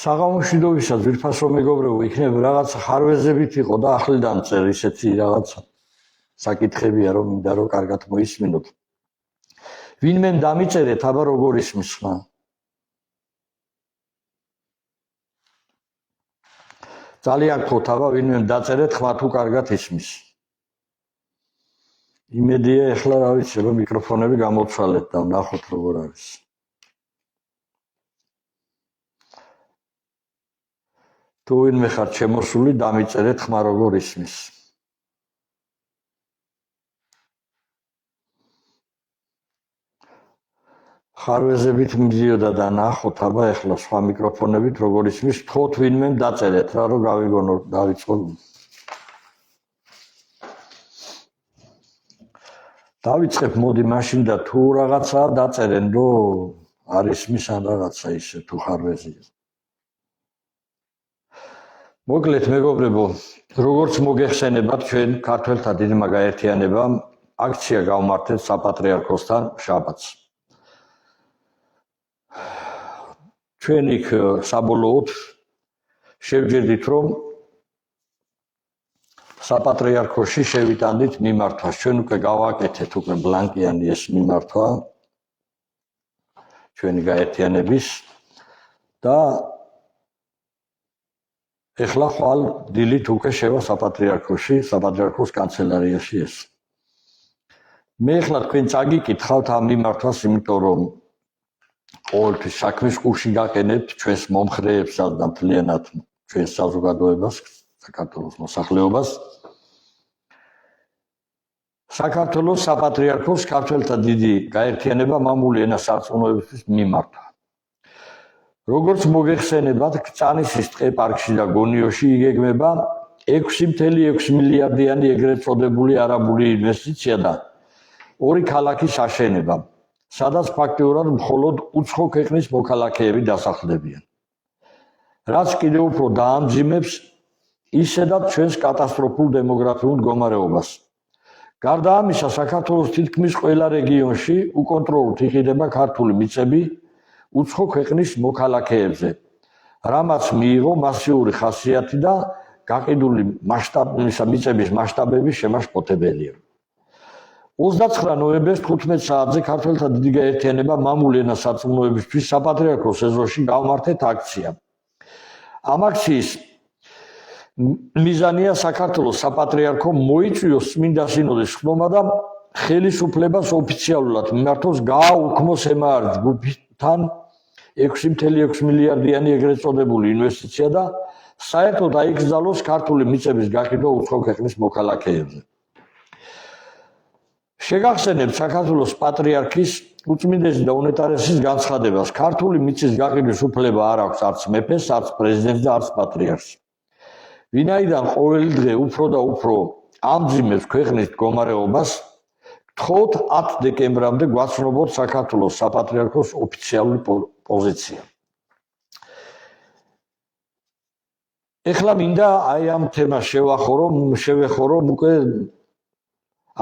საღამოშვიდობისა ძვირფასო მეგობრებო, იქნება რაღაცა ხარვეზებით იყო და ახლიდან წერ ისეთი რაღაცა საკითხებია, რომ მინდა რომ კარგად მოისმინოთ. ვინმე დამიწერეთ, აბა როგორ ისმის ხმა. ძალიან გქოთ, აბა ვინმე დაწერეთ, ხმა თუ კარგად ისმის. იმედია ეხლა რა ვიცი, რომ მიკროფონები გამოცვალეთ და ნახოთ როგორ არის. თუ ვინმე ხართ შემოსული, დამიწერეთ ხმა როგორ ისმის. ხარვეზებით მიდიოდა და ნახოთ, აბა ეხლა სხვა მიკროფონებით როგორ ისმის, თქოთ ვინმე დაწერეთ რა, რომ გავიგონო, დავიწყო. დავიწყებ, მოდი მაშინ და თუ რაღაცა დაწერენ, რომ არ ისმის ან რაღაცა ისე თუ ხარვეზია. მოკლედ მეგობრებო, როგორც მოგეხსენებათ ჩვენ ქართველთა დიდმა გაერთიანებამ აქცია გავმართეთ საპატრიარქოსთან შაბათს. ჩვენ იქ საბოლოოდ შევჯერდით, რომ საპატრიარქოში შევიტანდით მიმართვას. ჩვენ უკვე გავაკეთეთ უკვე ბლანკიანი ეს მიმართვა ჩვენი გაერთიანების და ეხლა ხვალ დილით უკვე შევა საპატრიარქოში, საპატრიარქოს კანცელარიაში ეს. მე ეხლა თქვენ წაგიკითხავთ ამ მიმართვას, იმიტომ რომ ყოველთვის საქმის კურსში გაყენებთ ჩვენს მომხრეებსაც და მთლიანად ჩვენს საზოგადოებას, საქართველოს მოსახლეობას. საქართველოს საპატრიარქოს ქართველთა დიდი გაერთიანება მამული ენასარწმუნოებისთვის მიმართვა. როგორც მოგეხსენებათ, კწანისის ტყე პარკში და გონიოში იგეგმება 6.6 მილიარდიანი ეგრეთ წოდებული არაბული ინვესტიცია და 2 ქალაქის აშენება, სადაც ფაქტიურად მხოლოდ უცხო ქვეყნის მოქალაქეები დასახლებიან. რაც კიდევ უფრო დაამძიმებს ისედაც ჩვენს კატასტროფულ დემოგრაფიულ მდგომარეობას. გარდა ამისა, საქართველოს თითქმის ყველა რეგიონში უკონტროლოდ იყიდება ქართული მიწები უცხო ქვეყნის მოქალაქეებზე, რამაც მიიღო მასიური ხასიათი და გაყიდული მიწების მასშტაბები შემაშფოთებელია. 29 ნოემბერს 15 საათზე ქართველთა დიდი გაერთიანება მამული ენასარწმუნოებისთვის საპატრიარქოს ეზოში გავმართეთ აქცია. ამ აქციის მიზანია საქართველოს საპატრიარქო მოიწვიოს წმინდა სინოდის ხდომა და ხელისუფლებას ოფიციალურად მიმართოს გააუქმოს ემაარ ჯგუფთან 6.6 მილიარდიანი ეგრეთ წოდებული ინვესტიცია და საერთოდ აიკრძალოს ქართული მიწების გაყიდვა უცხო ქვეყნის მოქალაქეებზე. შეგახსენებთ საქართველოს პატრიარქის უწმინდესი და უნეტარესის განცხადებას, ქართული მიწის გაყიდვის უფლება არ აქვს არც მეფეს, არც პრეზიდენტს და არც პატრიარქს. ვინაიდან ყოველი დღე უფრო და უფრო ამძიმებს ქვეყნის მდგომარეობას, გთხოვთ 10 დეკემბრამდე გვაცნობოთ საქართველოს საპატრიარქოს ოფიციალური პოზიცია. ეხლა მინდა აი ამ თემას შევეხო, რომ უკვე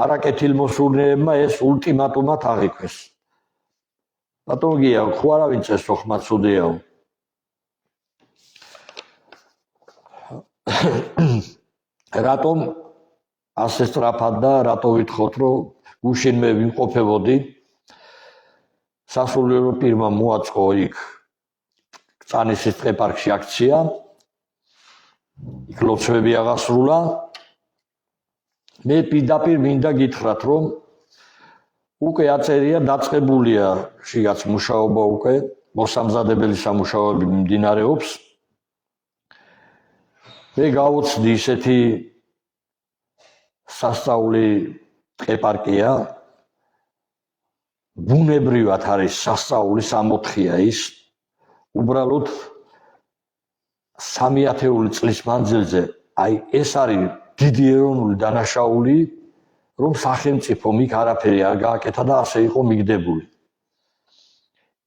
არაკეთილმოსურნეებმა ეს ულტიმატუმად აღიქვეს. ბატონო გია, ხო არავინ წესო ხმა ცუდიაო. რატომ ასე სწრაფად და რატო ვითხოვთ, რომ გუშინ მე ვიმყოფებოდი? სასულიერო პირმა მოაწყო იქ კწანისის ტყე პარკში აქცია. იქ ლოცვები აღასრულა. მე პირდაპირ მინდა გითხრათ, რომ უკვე აწერია, დაწყებულია შიგაც მუშაობა უკვე, მოსამზადებელი სამუშაოები მიმდინარეობს. მე გავუცდი ისეთი სასწაული ტყე პარკია, ბუნებრივად არის სასწაული, 64-ია ის, უბრალოდ 3 წლის მანძილზე, აი ეს არის დიდი ეროვნული დანაშაული, რომ სახელმწიფომ იქ არაფერი არ გააკეთა და ასე იყო მიგდებული.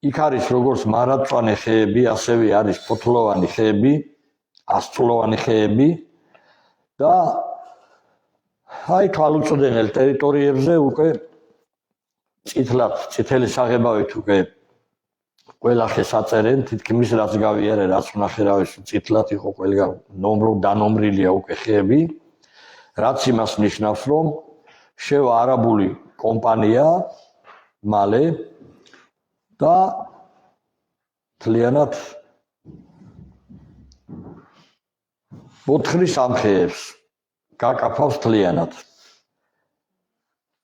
იქ არის როგორც მარადმწვანე ხეები, ასევე არის ფოთლოვანი ხეები, ასწლოვანი ხეები და აი თვალუწვდენელ ტერიტორიებზე უკვე წითელი საღებავით უკვე ყველა ხეს აწერენ, თითქმის რაც გავიარე, რაც ვნახერავის წითლად იყო ყველგან დანომრილია უკვე ხეები, რაც იმას ნიშნავს, რომ შევა არაბული კომპანია მალე და თლიანად მოთხრის ამ ხეებს, გაკაფავს თლიანად.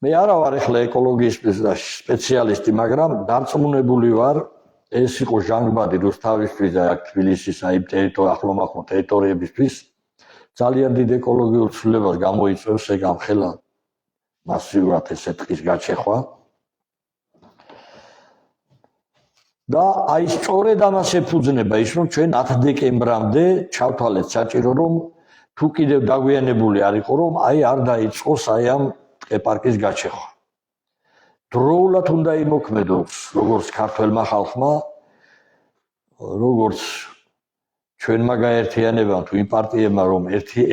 მე არა ვარ ახლა ეკოლოგიის სპეციალისტი, მაგრამ დარწმუნებული ვარ, ეს იყო ჟანგბადი რუსთავისთვის და თბილისის აი ახლომახლო ტერიტორიებისთვის ძალიან დიდ ეკოლოგიურ ცვლილებას გამოიწვევს ეგ ამხელა მასიურად ესე ტყის გაჩეხვა. და აი სწორედ ამას ეფუძნება ის, რომ ჩვენ 10 დეკემბრამდე ჩავთვალეთ საჭირო, რომ თუ კიდევ დაგვიანებული არ იყო, რომ აი არ დაიწყოს აი ამ ტყე-პარკის გაჩეხვა. დროულად უნდა იმოქმედოს როგორც ქართველმა ხალხმა, როგორც ჩვენმა გაერთიანებამ თუ იმ პარტიებმა, რომ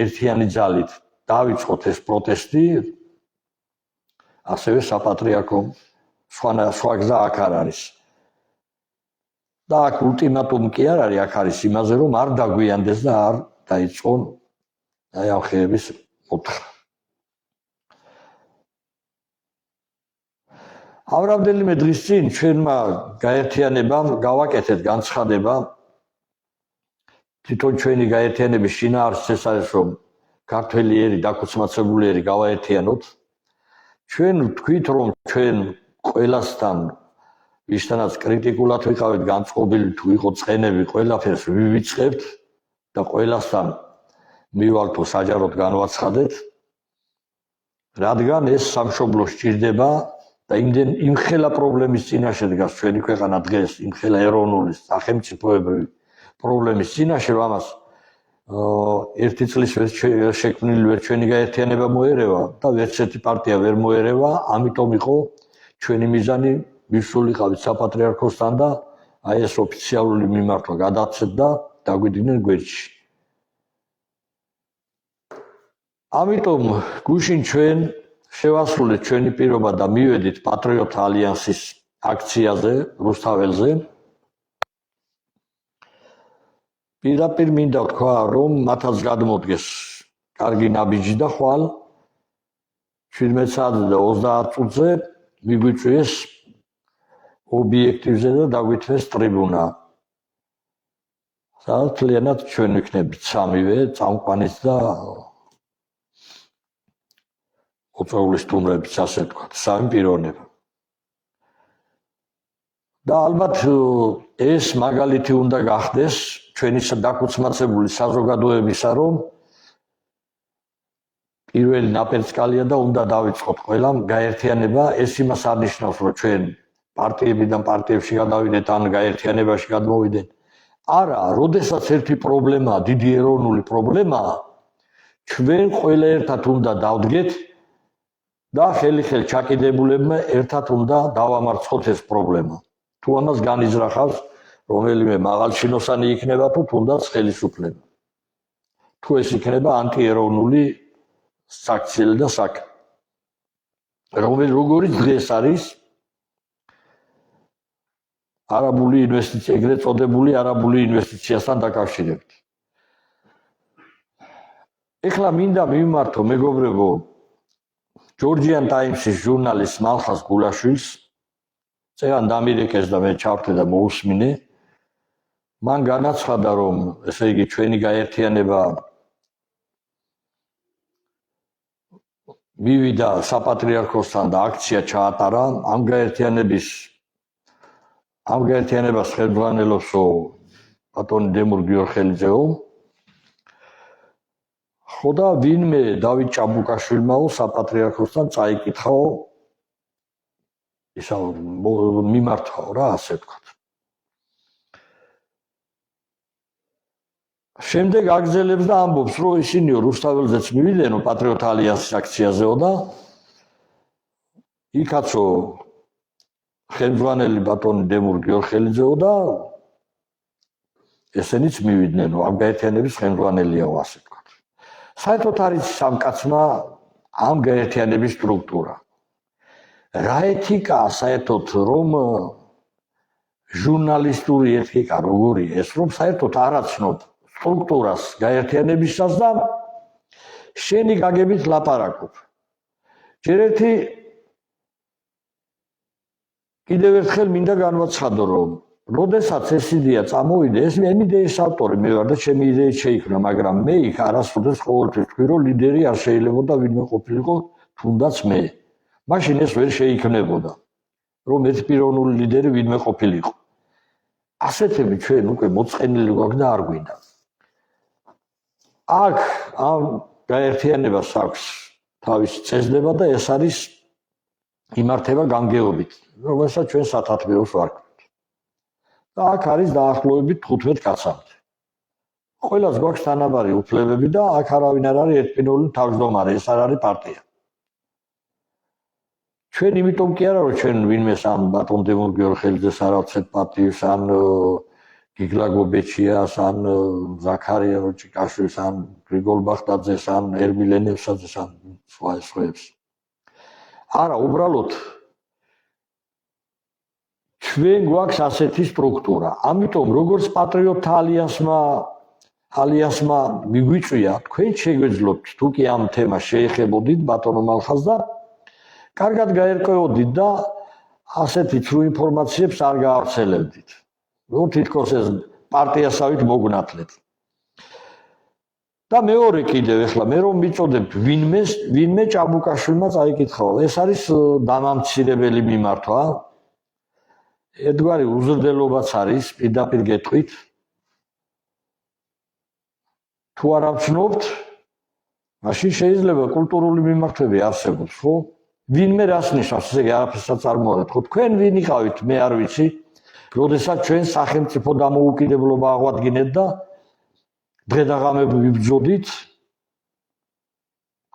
ერთიანი ძალით დავიწყოთ ეს პროტესტი, ასევე საპატრიარქომ სხვა გზა აქ არ არის. და აქ ულტიმატუმი კი არ არის, აქ არის იმაზე, რომ არ დაგვიანდეს და არ დაიწყონ აი ამ ხეების მოთხრა. ამ რამდენიმე დღის წინ ჩვენმა გაერთიანებამ გავაკეთეთ განცხადება თვითონ ჩვენი გაერთიანების შინაარსს არის, რომ ქართველი ერი დაქუცმაცებული ერი გავაერთიანოთ. ჩვენ ვთქვით, რომ ჩვენ ყველასთან ვისთანაც კრიტიკულად ვიყავით განწყობილი, თუ იყო წყენები, ყველაფერს ვივიწყებთ და ყველასთან მივალთო საჯაროდ განვაცხადეთ, რადგან ეს სამშობლო სჭირდება და იმხელა პრობლემის წინაშე დგას ჩვენი ქვეყანა დღეს, იმხელა ეროვნული სახელმწიფოებრივი პრობლემის წინაშე, რომ ამას ერთი წლის შექმნილი ვერ ჩვენი გაერთიანება მოერევა და ვერც ერთი პარტია ვერ მოერევა, ამიტომ იყო ჩვენი მიზანი მისულიყავით საპატრიარქოსთან და აი ეს ოფიციალური მიმართვა გადაცეთ და დაგვიდნენ გვერდში. ამიტომ გუშინ ჩვენ შევასრულეთ ჩვენი პირობა და მივედით პატრიოტ ალიანსის აქციაზე რუსთაველზე. პირდაპირ მინდა ვთქვა, რომ მათაც გადმოდგეს კარგი ნაბიჯი და ხვალ 17 საათზე და 30 წუთზე მიგვიწვიეს ობიექტივზე და დაგვითვეს ტრიბუნა. სადაც თლიანად ჩვენ ვიქნებით სამივე წამყვანიც და ოწეულის სტუმრებიც, ასე ვთქვათ, სამი პიროვნება. და ალბათ ეს მაგალითი უნდა გახდეს ჩვენი დაქუცმაცებული საზოგადოებისა, რომ პირველი ნაპერწკალია და უნდა დავიწყოთ ყველამ გაერთიანება. ეს იმას არ ნიშნავს, რომ ჩვენ პარტიებიდან პარტიებში გადავიდეთ ან გაერთიანებაში გადმოვიდეთ. არა, როდესაც ერთი პრობლემაა, დიდი ეროვნული პრობლემაა, ჩვენ ყველა ერთად უნდა დავდგეთ და ხელი-ხელ ჩაკიდებულებმა ერთად უნდა დავამარცხოთ ეს პრობლემა. თუ ამას განიზრახავს რომელიმე მაღალჩინოსანი იქნება თუ თუნდაც ხელისუფლება. თუ ეს იქნება ანტიეროვნული საქციელი და საქმე. როგორც დღეს არის არაბული ინვესტიცია, ეგრეთ წოდებული არაბული ინვესტიციასთან დაკავშირებით. ეხლა მინდა მიმართო მეგობრებო ჯორჯიან ტაიმსის ჟურნალისტ მალხაზ გულაშვილს, წერან დამირეკეს და მე ჩავთვლე და მოусმინე. მან განაცხადა, რომ ესე იგი ჩვენი გაერთიანება მივიდა საპატრიარქოსთან და აქცია ჩაატარა. ამ გაერთიანებას ხელმძღვანელობს ბატონი დემურ გიორხელიძეო. ხო და ვინმე დავით ჭაბუკაშვილმაო საპატრიარქოსთან წაიკითხაო ისა მიმართვაო რა, ასე ვთქვათ. შემდეგ აგრძელებს და ამბობს, რომ ისინიო რუსთაველზეც მივიდენო პატრიოტ ალიანსის აქციაზეო და იქაცო ხელმძღვანელი ბატონი დემურ გიორხელიძეო და ესენიც მივიდნენ, ამ გაერთიანების ხელმძღვანელიაო, ასე ვთქვათ. საერთოდ არის ამ კაცმა ამ გაერთიანების სტრუქტურა. რა ეთიკაა საერთოდ, რომ ჟურნალისტური ეთიკა როგორია ეს, რომ საერთოდ არ აცნობ სტრუქტურას გაერთიანებისას და შენი გაგებით ლაპარაკობ. ჯერ ერთი კიდევ ერთხელ მინდა განვაცხადო, რომ როდესაც ეს იდეა წამოვიდა, ეს მე იდეის ავტორი მე ვარ და ჩემი იდეით შეიქმნა, მაგრამ მე იქ არასოდეს ყოველთვის თქვი, რომ ლიდერი არ შეიძლებოდა ვინმე ყოფილიყო, თუნდაც მე. მაშინ ეს ვერ შეიქმნებოდა, რომ ერთპიროვნული ლიდერი ვინმე ყოფილიყო. ასეთები ჩვენ უკვე მოწყენილი გვაქვს და არ გვინდა. აქ ამ გაერთიანებას აქვს თავისი წესდება და ეს არის იმართება გამგეობით, რომელსაც ჩვენ სათათბიროს ვარქვით. და აქ არის დაახლოებით 15 კაცამდე. ყველას გვაქვს თანაბარი უფლებები და აქ არავინ არ არის ერთპიროვნული თავმჯდომარე, ეს არ არის პარტია. ჩვენ იმიტომ კი არა, რომ ჩვენ ვინმეს ან ბატონ დემონ გიორხელიძეს არ ავცეთ პატივს, ან გიგლა გობეჩიას, ან ზაქარია როჭიკაშვილს, ან გრიგოლ ბახტაძეს, ან ერმილ ენევსაძეს, ან სხვაებს. არა, უბრალოდ ჩვენ გვაქვს ასეთი სტრუქტურა. ამიტომ როგორც პატრიოტთა ალიანსმა მიგვიწვია, თქვენ შეგვეძლოთ თუ კი ამ თემას შეეხებოდით ბატონო მალხაზ და კარგად გაერკვეოდით და ასეთი ცრუ ინფორმაციებს არ გაავრცელებდით. ნუ თითქოს ეს პარტიასავით მოგვნათლეთ. და მეორე კიდევ ეხლა მე რომ მიწოდებ ვინმე ჭაბუკაშვილმა წაიკითხაო. ეს არის დამამცირებელი მიმართვა. ერთგვარი უზრდელობაც არის პირდაპირ გეტყვით. თუ არ ამცნობთ, მაშინ შეიძლება კულტურული მიმართვები არსებობს, ხო? ვინმე რას ნიშნავს, ესე იგი არაფერსაც არ მოარეთ, ხო? თქვენ ვინ იყავით, მე არ ვიცი. როდესაც ჩვენ სახელმწიფო დამოუკიდებლობა აღვადგინეთ და დღე-დაღამები ვიბრძოდით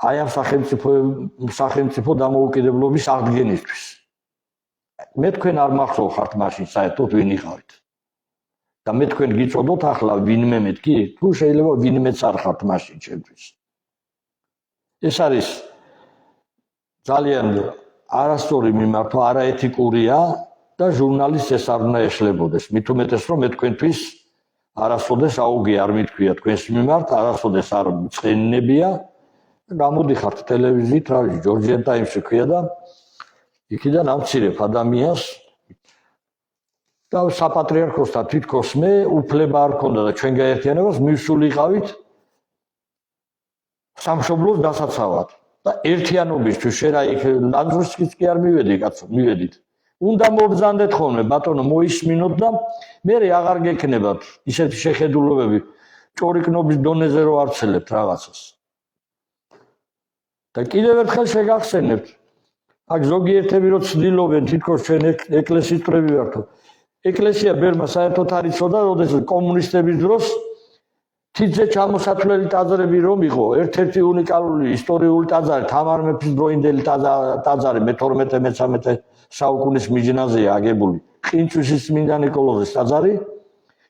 აი ამ სახელმწიფო დამოუკიდებლობის აღდგენისთვის. მე თქვენ არ მახსოვ ხართ მაშინ საერთოდ ვინ იყავით. და მე თქვენ გიწოდოთ ახლა ვინმე მეთქი, თუ შეიძლება ვინმეც არ ხართ მაშინ ჩემთვის. ეს არის ძალიან არასწორი მიმართვა, არაეთიკურია და ჟურნალისტს ეს არ უნდა ეშლებოდეს. მით უმეტეს რომ მე თქვენთვის არასოდეს აუგი არ მithქვია თქვენს მიმართ, არასოდეს არ მწყენინებია. გამოდიხართ ტელევიზიით, რა ვიცი, ჯორჯიან ტაიმსში ქვია და იქიდან ამცირებ ადამიანს და საპატრიარქოსთან თითქოს მე უფლება არ ქონდა და ჩვენ გაერთიანებას მივსულიყავით სამშობლოს დასაცავად და ერთიანობისთვის შენ აი ლანძროსკიც კი არ მივედი კაცო, მივედით. უნდა მობრძანდეთ ხოლმე ბატონო მოისმინოთ და მე აღარ გექნებათ ისეთი შეხედულობები ჭორიკნობის დონეზე რო არცელებთ რაღაცას. და კიდევ ერთხელ შეგახსენებთ აქ ზოგიერთები რო ცდილობენ თითქოს ჩვენ ეკლესიისტრები ვართო. ეკლესია ბერმა საერთოდ არ იცოდა, როდესაც კომუნისტების დროს თითზე ჩამოსათვლელი ტაძრები რომ იყო, ერთ-ერთი უნიკალური ისტორიული ტაძარი, თამარ მეფის დროინდელი ტაძარი მე-12-მე-13 საუკუნის მიჯნაზეა აგებული. ყინჩვისის წმინდა ნიკოლოზის ტაძარი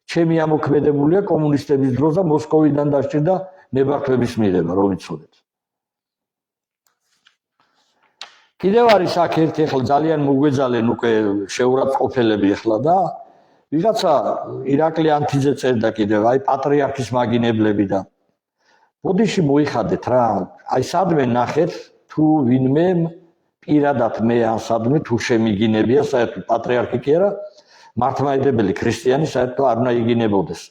ჩემი ამოქმედებულია კომუნისტების დროს და მოსკოვიდან დასჭირდა ნებართვების მიღება, რომ იცოდეთ. კიდევ არის აქ ერთი ახლა ძალიან მოგვეძალენ უკვე შეურაცხყოფელები ახლა და ვიღაცა ირაკლი ანთიძე წერდა კიდევ აი პატრიარქის მაგინებლები და ბოდიში მოიხადეთ რა აი სადმე ნახეთ თუ ვინმე პირადად მე ან სადმე თუ შემიგინებია საერთოდ პატრიარქი კი არა მართლმადიდებელი ქრისტიანი საერთოდ არ უნდა იგინებოდეს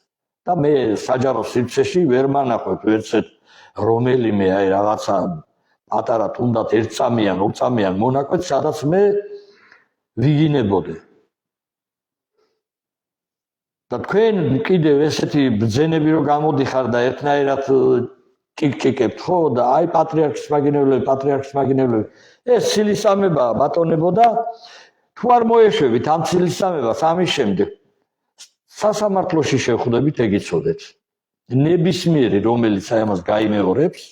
და მე საჯარო სივრცეში ვერ მანახვებ ვერცეთ რომელიმე აი რაღაცა პატარა თუნდაც 1 წამიან 2 წამიან მონაკვეთს სადაც მე ვიგინებოდე და თქვენ კიდევ ესეთი ბძენები რო გამოდიხარ და ერთნაირად ჭიკჭიკებთ ხო და აი პატრიარქის მაგინებლები ეს ცილისამება ბატონებო და თუ არ მოეშვებით ამ ცილისამებას ამის შემდეგ სასამართლოში შევხვდებით ეგ იცოდეთ ნებისმიერი რომელიც აი ამას გაიმეორებს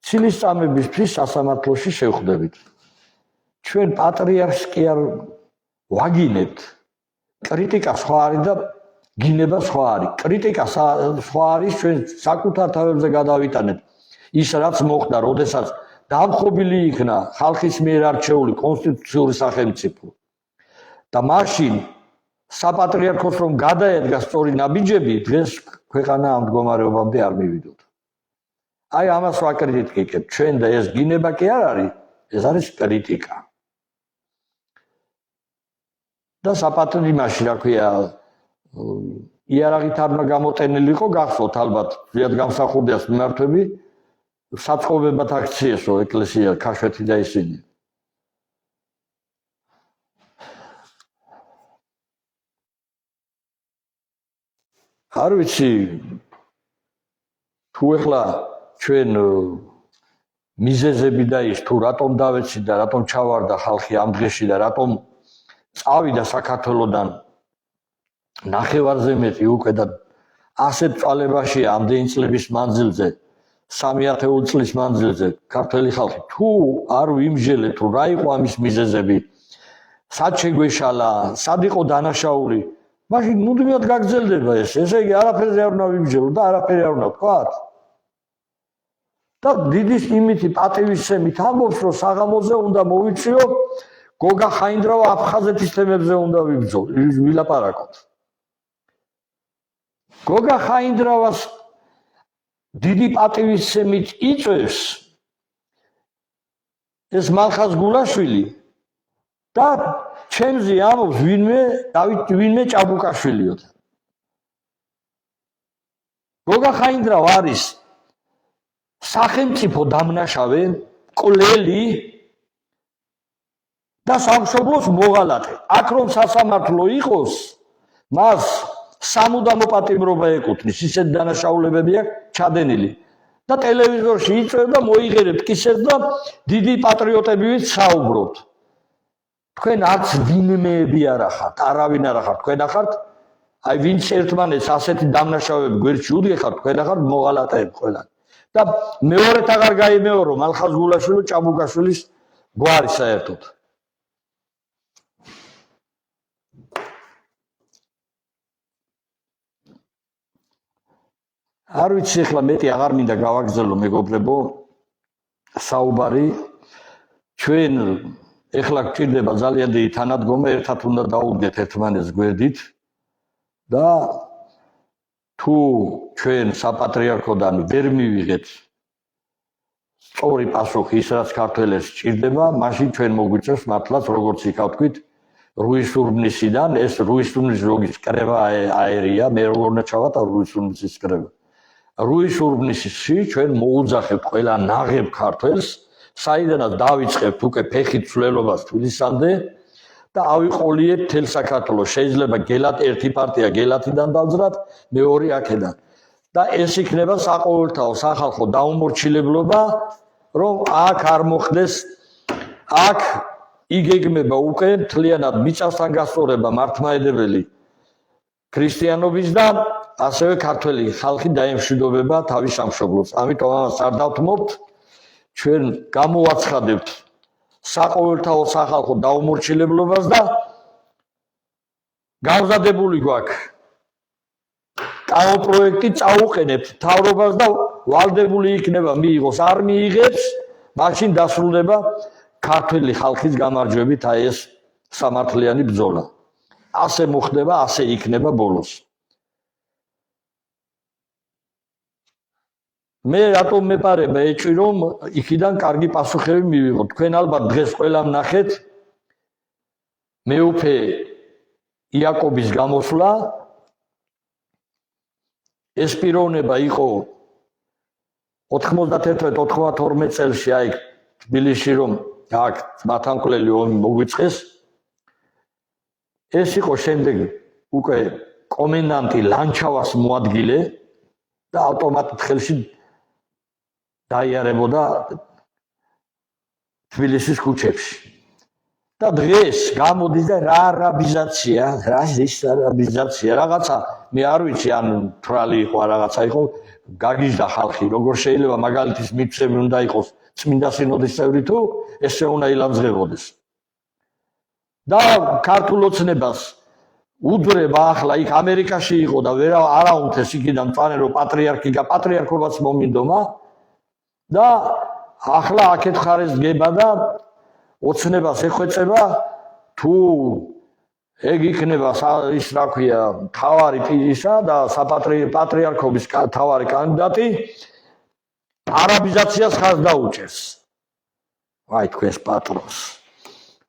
ცილისამებისთვის სასამართლოში შევხვდებით ჩვენ პატრიარქს კი არ ვაგინებთ კრიტიკა სხვა არის და გინება სხვა არის. კრიტიკა სხვა არის ჩვენ საკუთარ თავებზე გადავიტანეთ. ის რაც მოხდა, როდესაც დამხობილი იქნა ხალხის მიერ არჩეული კონსტიტუციური სახელმწიფო. და მაშინ საპატრიარქოს რომ გადაედგა სწორი ნაბიჯები, დღეს ქვეყანა ამ მდგომარეობამდე არ მივიდოდა. აი ამას ვაკრიტიკებ ჩვენ და ეს გინება კი არ არის, ეს არის კრიტიკა. და საპატრიარქოში რა ქვია იარაღით არ უნდა გამოტენილიყო, გახსოვთ ალბათ, ზიად გამსახურდიას მიმართვები საწყობებად აქციესო ეკლესია ქაშვეთი და ისინი. არ ვიცი თუ ეხლა ჩვენ მიზეზები და ის თუ რატომ დავეცი და რატომ ჩავარდა ხალხი ამ დღეში და რატომ წავიდა საქართველოდან ნახევარზე მეტი უკვე და ასეთ წვალებაში ამდენი წლების მანძილზე 300 წლის მანძილზე ქართველი ხალხი თუ არ ვიმსჯელე თუ რა იყო ამის მიზეზები სად შეგვეშალა სად იყო დანაშაული მაშინ მუდმივად გაგრძელდება ესე იგი არაფერზე არ უნდა ვიმსჯელო და არაფერი არ უნდა ვთქვათ და დიდის იმითი პატივისცემით ამბობს რომ საღამოზე უნდა მოვიწიო გოგა ხაინდრავა აფხაზეთის თემებზე უნდა ვილაპარაკოთ გოგა ხაინდრავას დიდი პატივისცემით იწვევს ეს მალხაზ გულაშვილი და ჩემზე ამბობს ვინმე ჭაბუკაშვილიოთ გოგა ხაინდრავა არის სახელმწიფო დამნაშავე მკვლელი და სამშობლოს მოღალატე აქ რომ სასამართლო იყოს მას სამუდამო პატიმრობა ეკუთვნის ისეთ დანაშაულებები აქვს ჩადენილი და ტელევიზორში იწვევ და მოიღერებთ კისერს და დიდი პატრიოტებივით საუბრობთ თქვენ არც ვინმეები არ ახართ არავინ არ ახართ თქვენ ახართ აი ვინც ერთმანეთს ასეთი დამნაშავეები გვერდში უდგეხართ თქვენ ახართ მოღალატეები ყველა და მეორეთ აღარ გაიმეორო მალხაზ გულაშვილი ჭაბუკაშვილის გვარი საერთოდ არ ვიცი ახლა მეტი აღარ მინდა გავაგრძელო მეგობრებო საუბარი ჩვენ ახლა გჭირდება ძალიან დიდი თანადგომა ერთად უნდა დაუდგეთ ერთმანეთს გვერდით და თუ ჩვენ საპატრიარქოდან ვერ მივიღეთ სწორი პასუხი ის რაც ქართველებს სჭირდება მაშინ ჩვენ მოგვიწევს მართლაც როგორც იქა ვთქვით რუისურბნისიდან ეს რუისურბნის კრება აერია მე როგორ უნდა ჩავატა რუისურბნისის კრება რუისურბნისში ჩვენ მოუძახებთ ყველა ნაღებ ქართველს საიდანაც დავიწყებთ უკვე ფეხით ცვლელობას თბილისამდე და ავიყოლიეთ თელ საქართველოს შეიძლება გელათ ერთი პარტია გელათიდან დავძრათ მეორე აქედან და ეს იქნება საყოველთაო სახალხო დაუმორჩილებლობა რომ აქ არ მოხდეს აქ იგეგმება უკვე მთლიანად მიწასთან გასწორება მართლმადიდებელი ქრისტიანობის და ასევე ქართველი ხალხი დაემშვიდობება თავის სამშობლოს ამიტომ ამას არ დავთმობთ ჩვენ გამოვაცხადებთ საყოველთაო სახალხო დაუმორჩილებლობას და გამზადებული გვაქვს კაო პროექტი წაუყენებთ მთავრობას და ვალდებული იქნება მიიღოს არ მიიღებს მაშინ დასრულდება ქართველი ხალხის გამარჯვებით აი ეს სამართლიანი ბრძოლა ასე მოხდება ასე იქნება ბოლოს მე რატომ მეპარება ეჭვი რომ იქიდან კარგი პასუხები მივიღოთ თქვენ ალბათ დღეს ყველამ ნახეთ მეუფე იაკობის გამოსვლა ეს პიროვნება იყო 91-92 წელს აი თბილისში რომ აქ მათამკვლელი ომი მოგვიწყეს ეს იყო შემდეგ უკვე კომენდანტი ლანჩავას მოადგილე და ავტომატით ხელში დაიარებოდა თბილისის ქუჩებში და დღეს გამოდის და რა არაბიზაცია რა ის არაბიზაცია რაღაცა მე არ ვიცი ან თრალი იყო რაღაცა იყო გაგიჟდა ხალხი როგორ შეიძლება მაგალითის მიწები უნდა იყოს წმინდა სინოდის წევრი თუ ესე უნდა ილამძღებოდეს და ქართულ ოცნებას უდრება ახლა იქ ამერიკაში იყო და ვერ არაუნთეს იქიდან წάνε რომ პატრიარქობაც მომინდომა და ახლა აქეთ ხარეს დგება და ოცნებას ეხვეწება თუ ეგ იქნება ის რა ქვია თავარი ისა და საპატრიარქობის თავარი კანდიდატი არაბიზაციას ხაზ დაუჭერს. ვაი თქვენს პატრონს.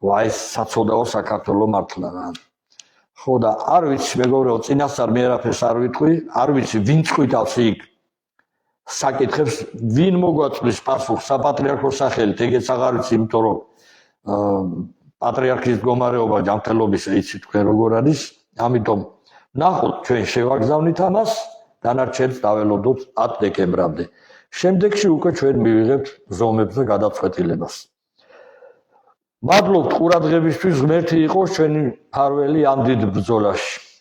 ვაი საწოდაო საქართველოს მართლა რა. ხო და არ ვიცი მეგობრებო წინასწარ მე არაფერს არ ვიტყვი, არ ვიცი ვინ წვითავს იქ საკითხებს, ვინ მოგვაწვდის პასუხს საპატრიარქოს სახელით, ეგეც აღარ ვიცი, იმიტომ რომ პატრიარქის მდგომარეობა ჯანმრთელობის იცით თქვენ როგორ არის, ამიტომ ნახოთ ჩვენ შევაგზავნით ამას, დანარჩენს დაველოდოთ 10 დეკემბრამდე. შემდეგში უკვე ჩვენ მივიღებთ ზომებზე გადაწყვეტილებას. მადლობთ ყურადღებისთვის, ღმერთი იყოს ჩვენი მფარველი ამ დიდ ბრძოლაში.